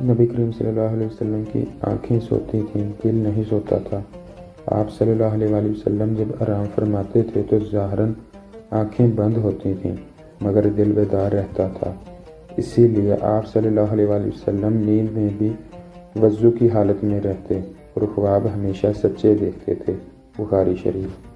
नबी करीम सल्लल्लाहु अलैहि वसल्लम की आँखें सोती थीं, दिल नहीं सोता था। आप सल्लल्लाहु अलैहि वसल्लम जब आराम फरमाते थे तो ज़ाहरन आँखें बंद होती थीं, मगर दिल बेदार रहता था। इसीलिए आप सल्लल्लाहु अलैहि वसल्लम नींद में भी वज़ू की हालत में रहते और ख्वाब हमेशा सच्चे देखते थे। बुखारी शरीफ।